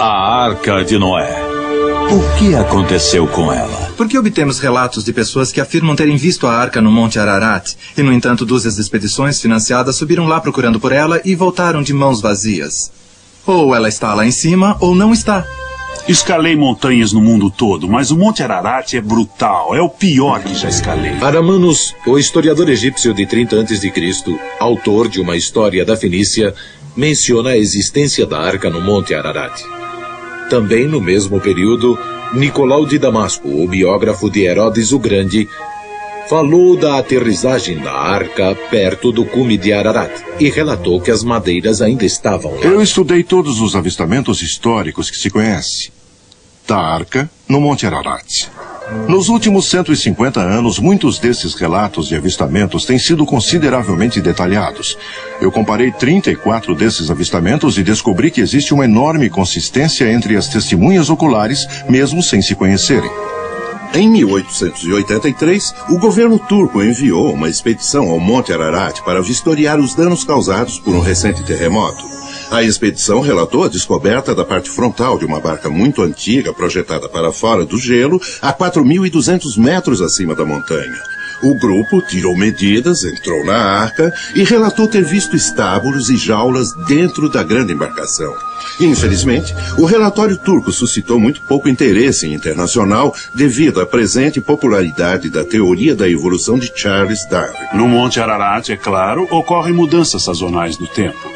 A Arca de Noé. O que aconteceu com ela? Porque obtemos relatos de pessoas que afirmam terem visto a arca no Monte Ararat. E, no entanto, dúzias de expedições financiadas subiram lá procurando por ela e voltaram de mãos vazias. Ou ela está lá em cima, ou não está. Escalei montanhas no mundo todo, mas o Monte Ararat é brutal. É o pior que já escalei. Aramanos, o historiador egípcio de 30 a.C., autor de uma história da Fenícia, menciona a existência da arca no Monte Ararat. Também no mesmo período, Nicolau de Damasco, o biógrafo de Herodes o Grande, falou da aterrissagem da arca perto do cume de Ararat e relatou que as madeiras ainda estavam lá. Eu estudei todos os avistamentos históricos que se conhece da arca no Monte Ararat. Nos últimos 150 anos, muitos desses relatos de avistamentos têm sido consideravelmente detalhados. Eu comparei 34 desses avistamentos e descobri que existe uma enorme consistência entre as testemunhas oculares, mesmo sem se conhecerem. Em 1883, o governo turco enviou uma expedição ao Monte Ararat para vistoriar os danos causados por um recente terremoto. A expedição relatou a descoberta da parte frontal de uma barca muito antiga projetada para fora do gelo a 4.200 metros acima da montanha. O grupo tirou medidas, entrou na arca e relatou ter visto estábulos e jaulas dentro da grande embarcação. Infelizmente, o relatório turco suscitou muito pouco interesse internacional devido à presente popularidade da teoria da evolução de Charles Darwin. No Monte Ararat, é claro, ocorrem mudanças sazonais do tempo.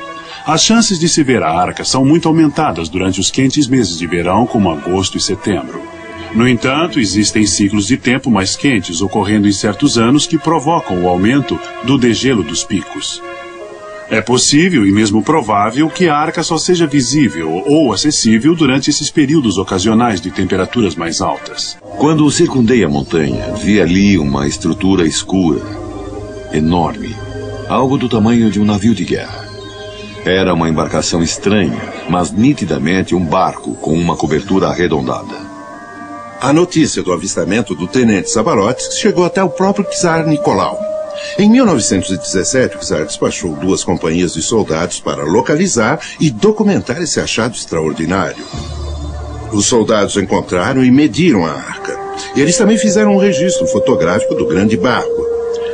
As chances de se ver a arca são muito aumentadas durante os quentes meses de verão, como agosto e setembro. No entanto, existem ciclos de tempo mais quentes ocorrendo em certos anos que provocam o aumento do degelo dos picos. É possível e mesmo provável que a arca só seja visível ou acessível durante esses períodos ocasionais de temperaturas mais altas. Quando circundei a montanha, vi ali uma estrutura escura, enorme, algo do tamanho de um navio de guerra. Era uma embarcação estranha, mas nitidamente um barco com uma cobertura arredondada. A notícia do avistamento do tenente Sabarotes chegou até o próprio czar Nicolau. Em 1917, o czar despachou 2 companhias de soldados para localizar e documentar esse achado extraordinário. Os soldados encontraram e mediram a arca. Eles também fizeram um registro fotográfico do grande barco.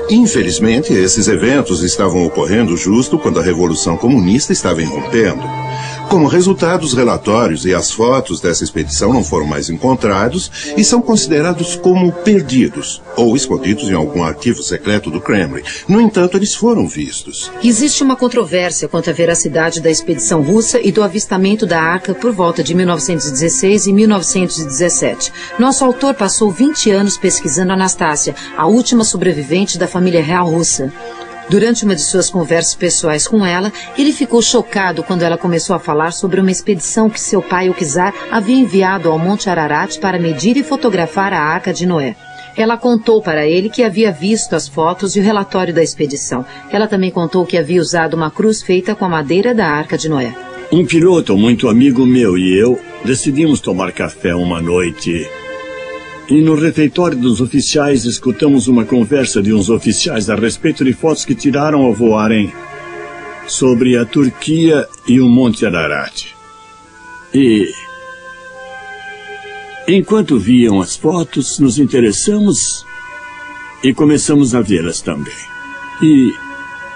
Infelizmente, esses eventos estavam ocorrendo justo quando a Revolução Comunista estava irrompendo. Como resultado, os relatórios e as fotos dessa expedição não foram mais encontrados e são considerados como perdidos ou escondidos em algum arquivo secreto do Kremlin. No entanto, eles foram vistos. Existe uma controvérsia quanto à veracidade da expedição russa e do avistamento da arca por volta de 1916 e 1917. Nosso autor passou 20 anos pesquisando Anastácia, a última sobrevivente da família real russa. Durante uma de suas conversas pessoais com ela, ele ficou chocado quando ela começou a falar sobre uma expedição que seu pai, o czar, havia enviado ao Monte Ararat para medir e fotografar a Arca de Noé. Ela contou para ele que havia visto as fotos e o relatório da expedição. Ela também contou que havia usado uma cruz feita com a madeira da Arca de Noé. Um piloto muito amigo meu e eu decidimos tomar café uma noite. E no refeitório dos oficiais escutamos uma conversa de uns oficiais a respeito de fotos que tiraram ao voarem sobre a Turquia e o Monte Ararat. E enquanto viam as fotos, nos interessamos e começamos a vê-las também. E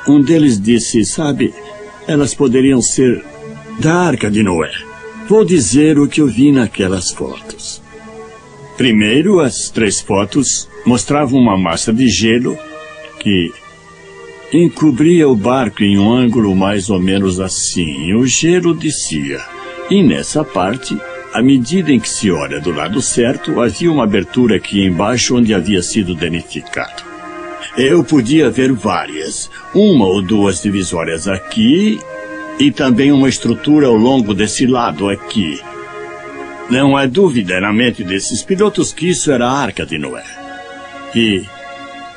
um deles disse, sabe, elas poderiam ser da Arca de Noé. Vou dizer o que eu vi naquelas fotos. Primeiro, as 3 fotos mostravam uma massa de gelo que encobria o barco em um ângulo mais ou menos assim. O gelo descia. E nessa parte, à medida em que se olha do lado certo, havia uma abertura aqui embaixo onde havia sido danificado. Eu podia ver várias, 1 ou 2 divisórias aqui e também uma estrutura ao longo desse lado aqui. Não há dúvida na mente desses pilotos que isso era a Arca de Noé. E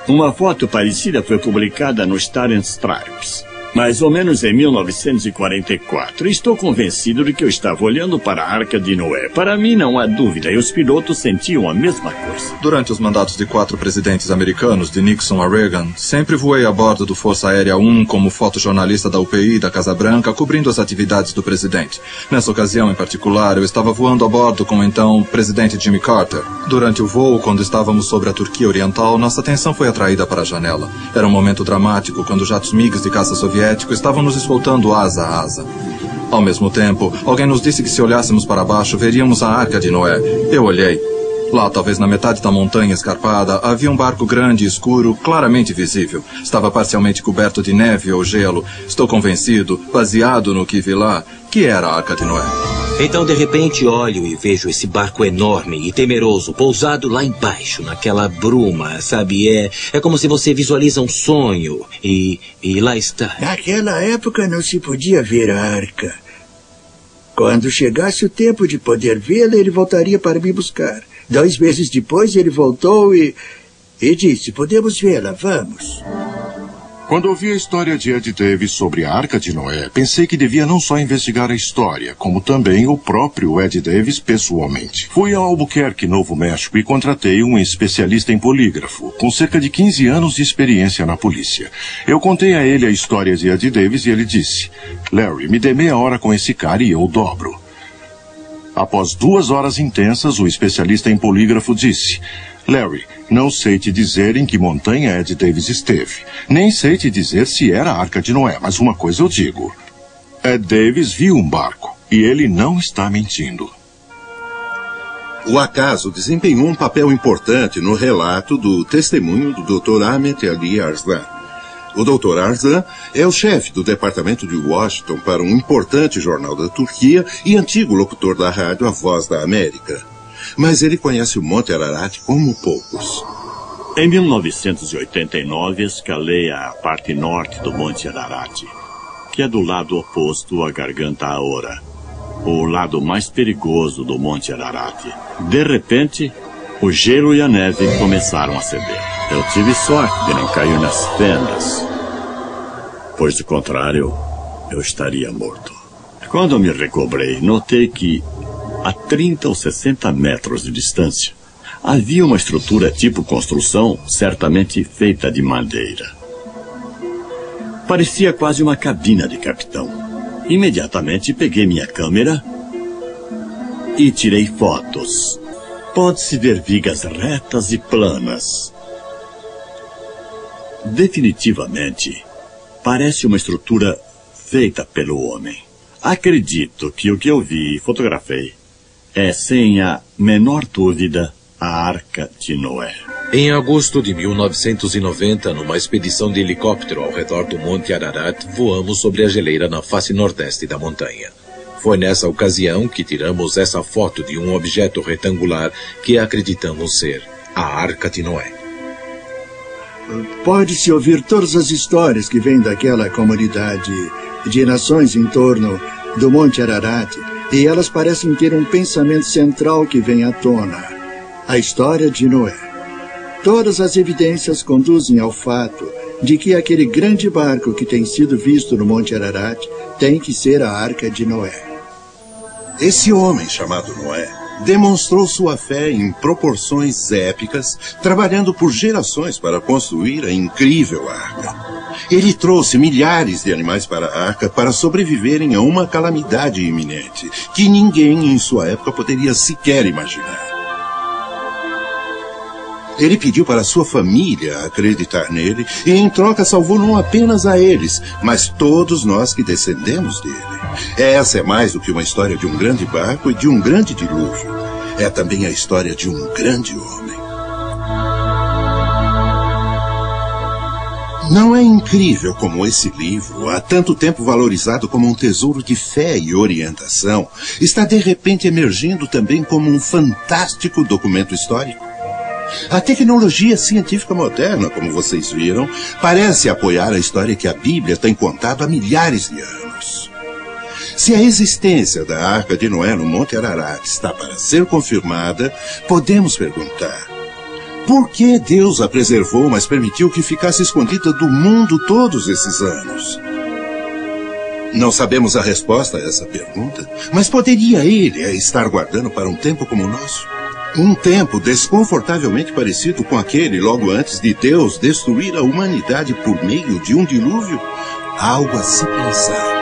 uma foto parecida foi publicada no Star and Stripes. Mais ou menos em 1944. Estou convencido de que eu estava olhando para a Arca de Noé. Para mim, não há dúvida, e os pilotos sentiam a mesma coisa. Durante os mandatos de 4 presidentes americanos, de Nixon a Reagan, sempre voei a bordo do Força Aérea 1 como fotojornalista da UPI da Casa Branca, cobrindo as atividades do presidente. Nessa ocasião, em particular, eu estava voando a bordo com o então presidente Jimmy Carter. Durante o voo, quando estávamos sobre a Turquia Oriental, nossa atenção foi atraída para a janela. Era um momento dramático, quando jatos MiGs de caça soviético estavam nos escoltando asa a asa. Ao mesmo tempo, alguém nos disse que se olhássemos para baixo, veríamos a Arca de Noé. Eu olhei. Lá, talvez na metade da montanha escarpada, havia um barco grande e escuro, claramente visível. Estava parcialmente coberto de neve ou gelo. Estou convencido, baseado no que vi lá, que era a Arca de Noé. Então, de repente, olho e vejo esse barco enorme e temeroso, pousado lá embaixo, naquela bruma, sabe? É como se você visualiza um sonho e lá está. Naquela época não se podia ver a arca. Quando chegasse o tempo de poder vê-la, ele voltaria para me buscar. 2 meses depois, ele voltou e disse, podemos vê-la, vamos. Quando ouvi a história de Ed Davis sobre a Arca de Noé, pensei que devia não só investigar a história, como também o próprio Ed Davis pessoalmente. Fui a Albuquerque, Novo México, e contratei um especialista em polígrafo, com cerca de 15 anos de experiência na polícia. Eu contei a ele a história de Ed Davis e ele disse, Larry, me dê meia hora com esse cara e eu dobro. Após 2 horas intensas, o especialista em polígrafo disse, Larry, não sei te dizer em que montanha Ed Davis esteve. Nem sei te dizer se era a Arca de Noé, mas uma coisa eu digo. Ed Davis viu um barco, e ele não está mentindo. O acaso desempenhou um papel importante no relato do testemunho do Dr. Ahmet Ali Arslan. O Dr. Arslan é o chefe do departamento de Washington para um importante jornal da Turquia e antigo locutor da rádio A Voz da América. Mas ele conhece o Monte Ararat como poucos. Em 1989, escalei a parte norte do Monte Ararat, que é do lado oposto à Garganta Aora, o lado mais perigoso do Monte Ararat. De repente, o gelo e a neve começaram a ceder. Eu tive sorte de não cair nas fendas, pois, do contrário, eu estaria morto. Quando me recobrei, notei que, a 30 ou 60 metros de distância, havia uma estrutura tipo construção, certamente feita de madeira. Parecia quase uma cabina de capitão. Imediatamente peguei minha câmera e tirei fotos. Pode-se ver vigas retas e planas. Definitivamente, parece uma estrutura feita pelo homem. Acredito que o que eu vi e fotografei é, sem a menor dúvida, a Arca de Noé. Em agosto de 1990, numa expedição de helicóptero ao redor do Monte Ararat, voamos sobre a geleira na face nordeste da montanha. Foi nessa ocasião que tiramos essa foto de um objeto retangular que acreditamos ser a Arca de Noé. Pode-se ouvir todas as histórias que vêm daquela comunidade de nações em torno do Monte Ararat, e elas parecem ter um pensamento central que vem à tona: a história de Noé. Todas as evidências conduzem ao fato de que aquele grande barco que tem sido visto no Monte Ararat tem que ser a Arca de Noé. Esse homem chamado Noé demonstrou sua fé em proporções épicas, trabalhando por gerações para construir a incrível arca. Ele trouxe milhares de animais para a arca para sobreviverem a uma calamidade iminente, que ninguém em sua época poderia sequer imaginar. Ele pediu para sua família acreditar nele e, em troca, salvou não apenas a eles, mas todos nós que descendemos dele. Essa é mais do que uma história de um grande barco e de um grande dilúvio. É também a história de um grande homem. Não é incrível como esse livro, há tanto tempo valorizado como um tesouro de fé e orientação, está de repente emergindo também como um fantástico documento histórico? A tecnologia científica moderna, como vocês viram, parece apoiar a história que a Bíblia tem contado há milhares de anos. Se a existência da Arca de Noé no Monte Ararat está para ser confirmada, podemos perguntar: por que Deus a preservou, mas permitiu que ficasse escondida do mundo todos esses anos? Não sabemos a resposta a essa pergunta, mas poderia ele estar guardando para um tempo como o nosso? Um tempo desconfortavelmente parecido com aquele logo antes de Deus destruir a humanidade por meio de um dilúvio? Algo a se pensar.